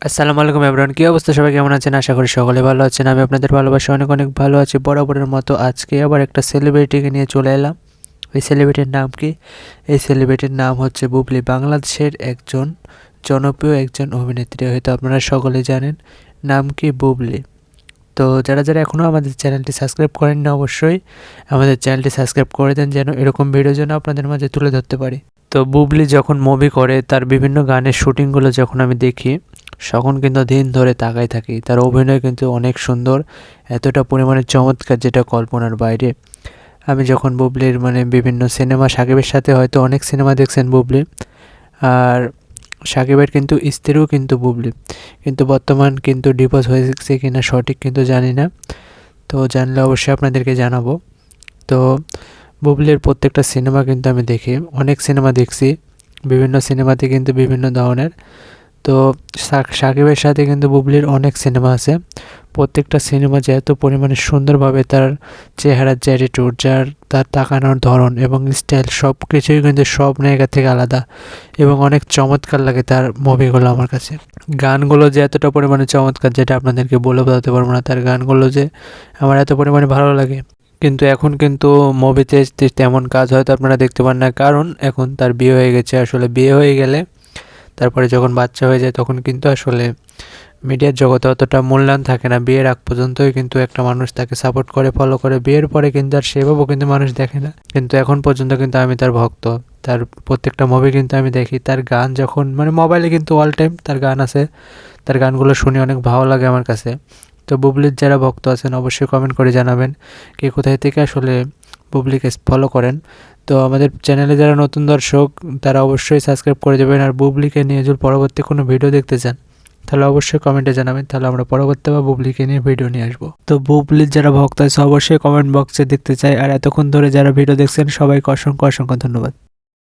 আসসালামু আলাইকুম এভরিওয়ান, কী অবস্থা? সবাই কেমন আছেন? আশা করি সকলে ভালো আছেন। আমি আপনাদের ভালোবাসা অনেক অনেক ভালো আছি। বরাবরের মতো আজকে আবার একটা সেলিব্রিটিকে নিয়ে চলে এলাম। এই সেলিব্রিটির নাম কি? এই সেলিব্রিটির নাম হচ্ছে বুবলি। বাংলাদেশের একজন জনপ্রিয় একজন অভিনেত্রী, হয়তো আপনারা সকলেই জানেন নাম কি বুবলি। তো যারা যারা এখনও আমাদের চ্যানেলটি সাবস্ক্রাইব করেন না, অবশ্যই আমাদের চ্যানেলটি সাবস্ক্রাইব করে দেন, যেন এরকম ভিডিও যেন আপনাদের মাঝে তুলে ধরতে পারি। তো বুবলি যখন মুভি করে, তার বিভিন্ন গানের শুটিংগুলো যখন আমি দেখি, তখন কিন্তু দিন ধরে তাকাই থাকি। তার অভিনয় কিন্তু অনেক সুন্দর, এতটা পরিমাণে চমৎকার যেটা কল্পনার বাইরে। আমি যখন বুবলির বিভিন্ন সিনেমা, সাকিবের সাথে হয়তো অনেক সিনেমা দেখছেন বুবলি, আর সাকিবের কিন্তু স্ত্রীও কিন্তু বুবলি, কিন্তু বর্তমান কিন্তু ডিভোর্স হয়েছে কিনা সঠিক কিন্তু জানি না। তো জানলে অবশ্যই আপনাদেরকে জানাবো। তো বুবলির প্রত্যেকটা সিনেমা কিন্তু আমি দেখি, অনেক সিনেমা দেখছি, বিভিন্ন সিনেমাতে কিন্তু বিভিন্ন ধরনের। তো সাকিবের সাথে কিন্তু বুবলির অনেক সিনেমা আছে। প্রত্যেকটা সিনেমা যে এত পরিমাণে সুন্দরভাবে তার চেহারার যে অ্যাটিটিউড, তার তাকানোর ধরন এবং স্টাইল, সব কিছুই কিন্তু সব জায়গা থেকে আলাদা এবং অনেক চমৎকার লাগে তার মুভিগুলো আমার কাছে। গানগুলো যে এতটা পরিমাণে চমৎকার, যেটা আপনাদেরকে বলে বোঝাতে পারবো না। তার গানগুলো যে আমার এত পরিমাণে ভালো লাগে। কিন্তু এখন কিন্তু মুভিতে তেমন কাজ হয়তো আপনারা দেখতে পান না, কারণ এখন তার বিয়ে হয়ে গেছে। আসলে বিয়ে হয়ে গেলে তারপরে যখন বাচ্চা হয়ে যায়, তখন কিন্তু আসলে মিডিয়ার জগতে অতটা মূল্যায়ন থাকে না। বিয়ের আগ পর্যন্তই কিন্তু একটা মানুষ তাকে সাপোর্ট করে, ফলো করে। বিয়ের পরে কিন্তু আর সেভাবেও কিন্তু মানুষ দেখে না। কিন্তু এখন পর্যন্ত কিন্তু আমি তার ভক্ত। তার প্রত্যেকটা মুভি কিন্তু আমি দেখি। তার গান যখন মোবাইলে কিন্তু অল টাইম তার গান আছে, তার গানগুলো শুনে অনেক ভালো লাগে আমার কাছে। তো বুবলির যারা ভক্ত আছেন, অবশ্যই কমেন্ট করে জানাবেন কে কোথায় থেকে আসলে বুবলিকে ফলো করেন। তো আমাদের চ্যানেলে যারা নতুন দর্শক, তারা অবশ্যই সাবস্ক্রাইব করে দেবেন। আর বুবলিকে নিয়ে যদি পরবর্তী কোনো ভিডিও দেখতে চান, তাহলে অবশ্যই কমেন্টে জানাবেন, তাহলে আমরা পরবর্তী বা বুবলিকে নিয়ে ভিডিও নিয়ে আসবো। তো বুবলির যারা ভক্ত আছে, অবশ্যই কমেন্ট বক্সে দেখতে চাই। আর এতক্ষণ ধরে যারা ভিডিও দেখছেন, সবাইকে অসংখ্য অসংখ্য ধন্যবাদ।